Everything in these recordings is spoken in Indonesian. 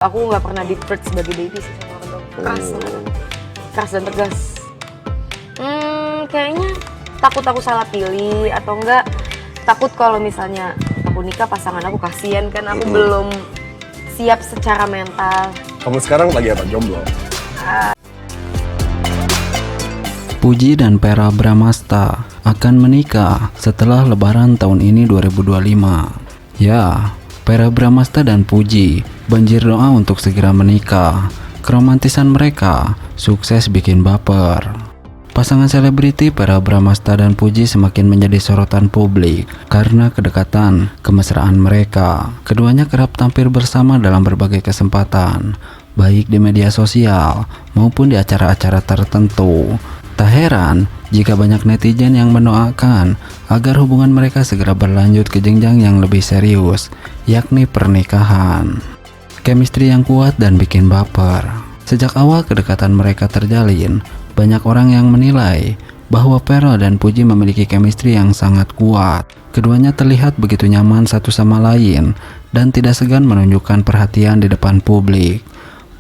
Aku nggak pernah di-treat sebagai baby sih sama orang tua. Keras dan tegas. Kayaknya takut aku salah pilih atau enggak takut kalau misalnya aku nikah pasangan aku kasihan kan aku belum siap secara mental. Kamu sekarang lagi apa? Jomblo? Puji dan Vera Bramasta akan menikah setelah Lebaran tahun ini 2025. Ya, Vera Bramasta dan Puji banjir doa untuk segera menikah. Keromantisan mereka sukses bikin baper. Pasangan selebriti Vera Bramasta dan Puji semakin menjadi sorotan publik karena kedekatan kemesraan mereka. Keduanya kerap tampil bersama dalam berbagai kesempatan, baik di media sosial maupun di acara-acara tertentu. Tak heran jika banyak netizen yang mendoakan agar hubungan mereka segera berlanjut ke jenjang yang lebih serius, yakni pernikahan. Chemistry yang kuat dan bikin baper. Sejak awal kedekatan mereka terjalin, banyak orang yang menilai bahwa Vera dan Puji memiliki chemistry yang sangat kuat. Keduanya terlihat begitu nyaman satu sama lain dan tidak segan menunjukkan perhatian di depan publik.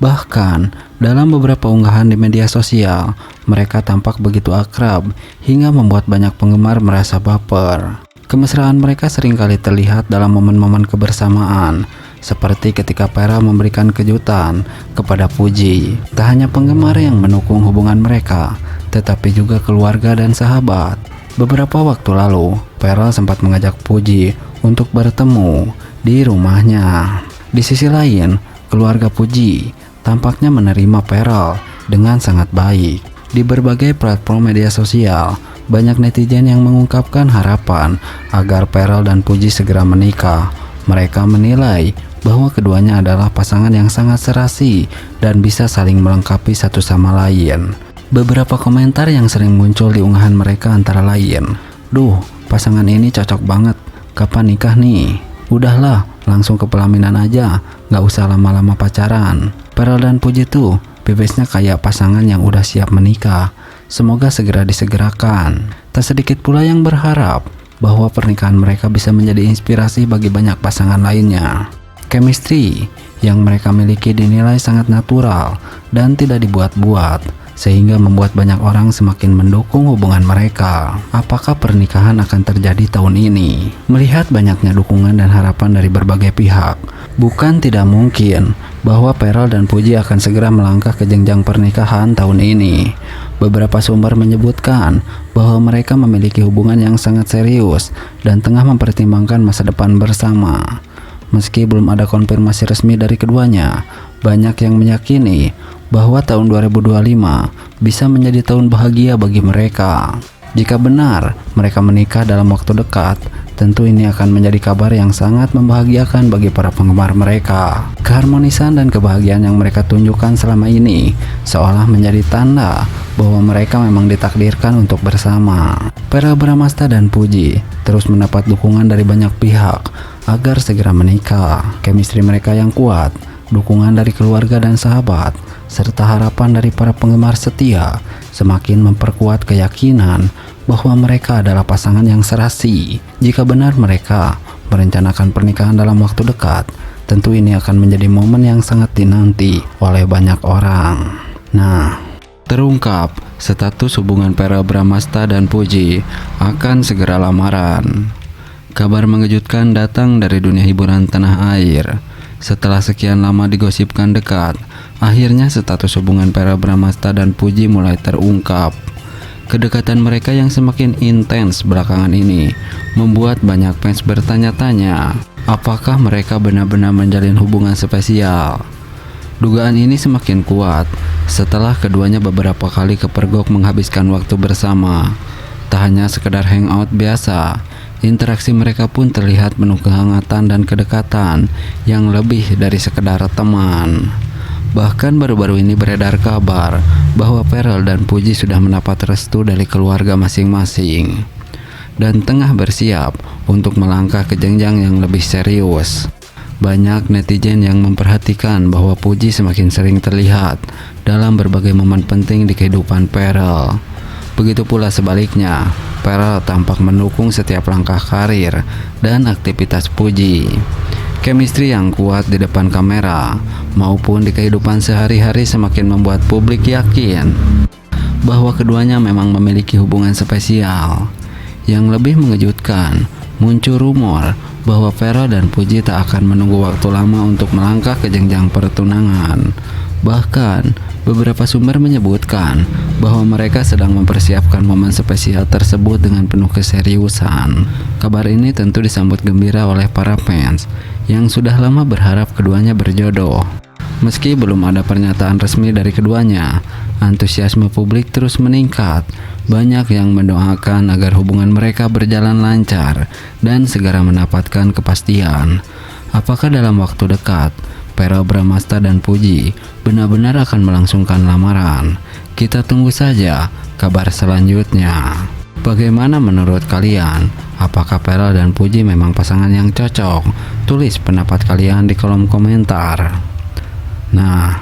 Bahkan, dalam beberapa unggahan di media sosial, mereka tampak begitu akrab hingga membuat banyak penggemar merasa baper. Kemesraan mereka seringkali terlihat dalam momen-momen kebersamaan, seperti ketika Vera memberikan kejutan kepada Puji. Tak hanya penggemar yang mendukung hubungan mereka, tetapi juga keluarga dan sahabat. Beberapa waktu lalu, Vera sempat mengajak Puji untuk bertemu di rumahnya. Di sisi lain, keluarga Puji tampaknya menerima Vera dengan sangat baik. Di berbagai platform media sosial, banyak netizen yang mengungkapkan harapan agar Vera dan Puji segera menikah. Mereka menilai bahwa keduanya adalah pasangan yang sangat serasi dan bisa saling melengkapi satu sama lain. Beberapa komentar yang sering muncul di unggahan mereka antara lain, "Duh, pasangan ini cocok banget, kapan nikah nih? Udahlah, langsung ke pelaminan aja, gak usah lama-lama pacaran. Vera dan Puji tuh bebesnya kayak pasangan yang udah siap menikah. Semoga segera disegerakan." Tak sedikit pula yang berharap bahwa pernikahan mereka bisa menjadi inspirasi bagi banyak pasangan lainnya. Chemistry yang mereka miliki dinilai sangat natural dan tidak dibuat-buat, sehingga membuat banyak orang semakin mendukung hubungan mereka. Apakah pernikahan akan terjadi tahun ini? Melihat banyaknya dukungan dan harapan dari berbagai pihak, bukan tidak mungkin bahwa Vera dan Puji akan segera melangkah ke jenjang pernikahan tahun ini. Beberapa sumber menyebutkan bahwa mereka memiliki hubungan yang sangat serius dan tengah mempertimbangkan masa depan bersama. Meski belum ada konfirmasi resmi dari keduanya, banyak yang meyakini bahwa tahun 2025 bisa menjadi tahun bahagia bagi mereka. Jika benar mereka menikah dalam waktu dekat, tentu ini akan menjadi kabar yang sangat membahagiakan bagi para penggemar mereka. Keharmonisan dan kebahagiaan yang mereka tunjukkan selama ini seolah menjadi tanda bahwa mereka memang ditakdirkan untuk bersama. Vera Bramasta dan Puji terus mendapat dukungan dari banyak pihak agar segera menikah. Chemistry mereka yang kuat, dukungan dari keluarga dan sahabat, serta harapan dari para penggemar setia semakin memperkuat keyakinan bahwa mereka adalah pasangan yang serasi. Jika benar mereka merencanakan pernikahan dalam waktu dekat, tentu ini akan menjadi momen yang sangat dinanti oleh banyak orang. Nah, terungkap status hubungan Vera Bramasta dan Puji akan segera lamaran. Kabar mengejutkan datang dari dunia hiburan tanah air. Setelah sekian lama digosipkan dekat, akhirnya status hubungan Vera Bramasta dan Puji mulai terungkap. Kedekatan mereka yang semakin intens belakangan ini membuat banyak fans bertanya-tanya, apakah mereka benar-benar menjalin hubungan spesial? Dugaan ini semakin kuat setelah keduanya beberapa kali kepergok menghabiskan waktu bersama. Tak hanya sekedar hangout biasa, interaksi mereka pun terlihat penuh kehangatan dan kedekatan yang lebih dari sekedar teman. Bahkan baru-baru ini beredar kabar bahwa Vera dan Puji sudah mendapat restu dari keluarga masing-masing dan tengah bersiap untuk melangkah ke jenjang yang lebih serius. Banyak netizen yang memperhatikan bahwa Puji semakin sering terlihat dalam berbagai momen penting di kehidupan Vera. Begitu pula sebaliknya, Vera tampak mendukung setiap langkah karir dan aktivitas Puji. Chemistry yang kuat di depan kamera maupun di kehidupan sehari-hari semakin membuat publik yakin bahwa keduanya memang memiliki hubungan spesial. Yang lebih mengejutkan, muncul rumor bahwa Vera dan Puji tak akan menunggu waktu lama untuk melangkah ke jenjang pertunangan. Bahkan, beberapa sumber menyebutkan bahwa mereka sedang mempersiapkan momen spesial tersebut dengan penuh keseriusan. Kabar ini tentu disambut gembira oleh para fans yang sudah lama berharap keduanya berjodoh. Meski belum ada pernyataan resmi dari keduanya, antusiasme publik terus meningkat. Banyak yang mendoakan agar hubungan mereka berjalan lancar dan segera mendapatkan kepastian. Apakah dalam waktu dekat Verrell Bramasta dan Puji benar-benar akan melangsungkan lamaran? Kita tunggu saja kabar selanjutnya. Bagaimana menurut kalian? Apakah Verrell dan Puji memang pasangan yang cocok? Tulis pendapat kalian di kolom komentar. Nah,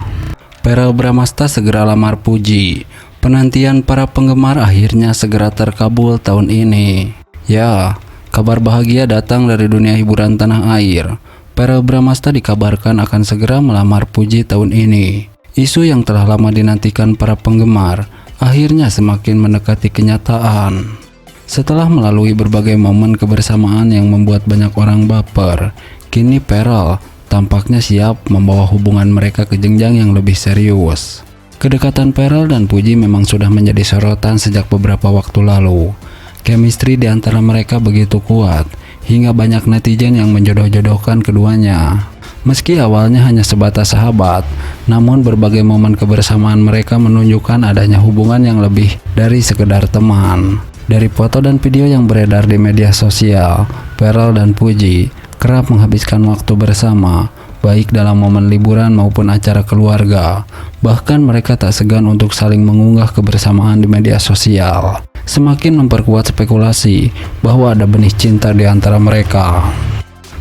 Verrell Bramasta segera lamar Puji. Penantian para penggemar akhirnya segera terkabul tahun ini. Ya, kabar bahagia datang dari dunia hiburan tanah air. Verrell Bramasta dikabarkan akan segera melamar Puji tahun ini. Isu yang telah lama dinantikan para penggemar akhirnya semakin mendekati kenyataan. Setelah melalui berbagai momen kebersamaan yang membuat banyak orang baper, kini Verrell tampaknya siap membawa hubungan mereka ke jenjang yang lebih serius. Kedekatan Verrell dan Puji memang sudah menjadi sorotan sejak beberapa waktu lalu. Chemistry di antara mereka begitu kuat, hingga banyak netizen yang menjodoh-jodohkan keduanya. Meski awalnya hanya sebatas sahabat, namun berbagai momen kebersamaan mereka menunjukkan adanya hubungan yang lebih dari sekedar teman. Dari foto dan video yang beredar di media sosial, Verrell dan Puji kerap menghabiskan waktu bersama, baik dalam momen liburan maupun acara keluarga. Bahkan mereka tak segan untuk saling mengunggah kebersamaan di media sosial, semakin memperkuat spekulasi bahwa ada benih cinta di antara mereka.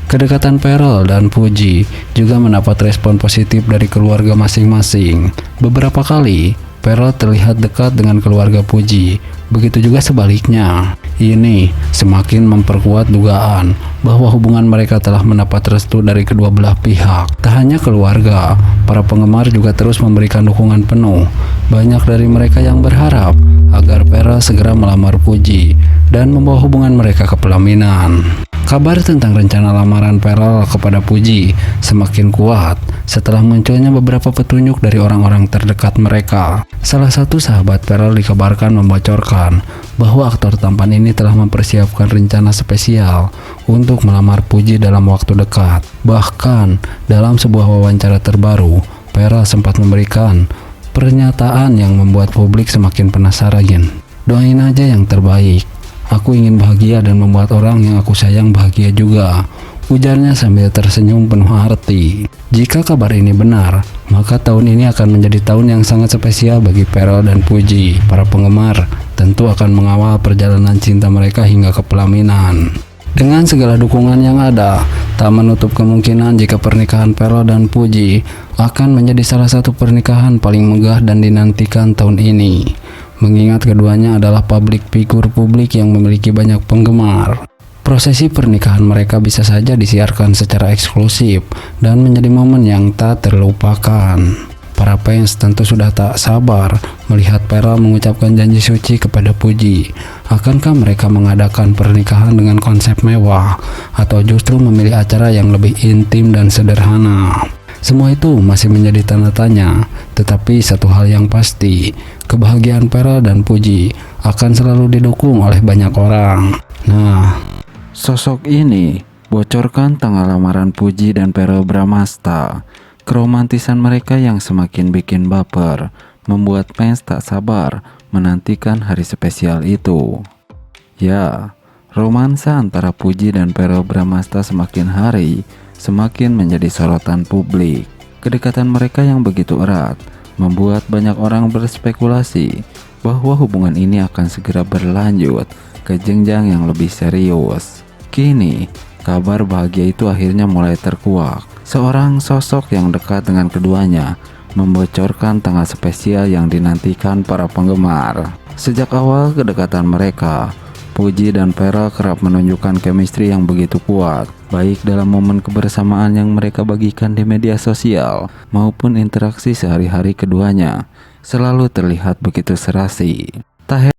Kedekatan Verrell dan Puji juga mendapat respon positif dari keluarga masing-masing. Beberapa kali, Verrell terlihat dekat dengan keluarga Puji, begitu juga sebaliknya. Ini semakin memperkuat dugaan bahwa hubungan mereka telah mendapat restu dari kedua belah pihak. Tak hanya keluarga, para penggemar juga terus memberikan dukungan penuh. Banyak dari mereka yang berharap agar Verrell segera melamar Puji dan membawa hubungan mereka ke pelaminan. Kabar tentang rencana lamaran Verrell kepada Puji semakin kuat setelah munculnya beberapa petunjuk dari orang-orang terdekat mereka. Salah satu sahabat Verrell dikabarkan membocorkan bahwa aktor tampan ini telah mempersiapkan rencana spesial untuk melamar Puji dalam waktu dekat. Bahkan, dalam sebuah wawancara terbaru, Verrell sempat memberikan pernyataan yang membuat publik semakin penasaran. Doain aja yang terbaik. Aku ingin bahagia dan membuat orang yang aku sayang bahagia juga, ujarnya sambil tersenyum penuh arti. Jika kabar ini benar, maka tahun ini akan menjadi tahun yang sangat spesial bagi Verrell dan Puji. Para penggemar tentu akan mengawal perjalanan cinta mereka hingga ke pelaminan. Dengan segala dukungan yang ada, tak menutup kemungkinan jika pernikahan Verrell dan Puji akan menjadi salah satu pernikahan paling megah dan dinantikan tahun ini. Mengingat keduanya adalah publik figur publik yang memiliki banyak penggemar. Prosesi pernikahan mereka bisa saja disiarkan secara eksklusif dan menjadi momen yang tak terlupakan. Para fans tentu sudah tak sabar melihat Verrell mengucapkan janji suci kepada Puji. Akankah mereka mengadakan pernikahan dengan konsep mewah atau justru memilih acara yang lebih intim dan sederhana? Semua itu masih menjadi tanda tanya, tetapi satu hal yang pasti, kebahagiaan Verrell dan Puji akan selalu didukung oleh banyak orang. Nah, sosok ini bocorkan tanggal lamaran Puji dan Verrell Bramasta. Keromantisan mereka yang semakin bikin baper membuat fans tak sabar menantikan hari spesial itu. Ya, romansa antara Puji dan Verrell Bramasta semakin hari semakin menjadi sorotan publik. Kedekatan mereka yang begitu erat membuat banyak orang berspekulasi bahwa hubungan ini akan segera berlanjut ke jenjang yang lebih serius. Kini, kabar bahagia itu akhirnya mulai terkuak. Seorang sosok yang dekat dengan keduanya membocorkan tanggal spesial yang dinantikan para penggemar. Sejak awal kedekatan mereka, Puji dan Vera kerap menunjukkan chemistry yang begitu kuat, baik dalam momen kebersamaan yang mereka bagikan di media sosial maupun interaksi sehari-hari keduanya, selalu terlihat begitu serasi. Tak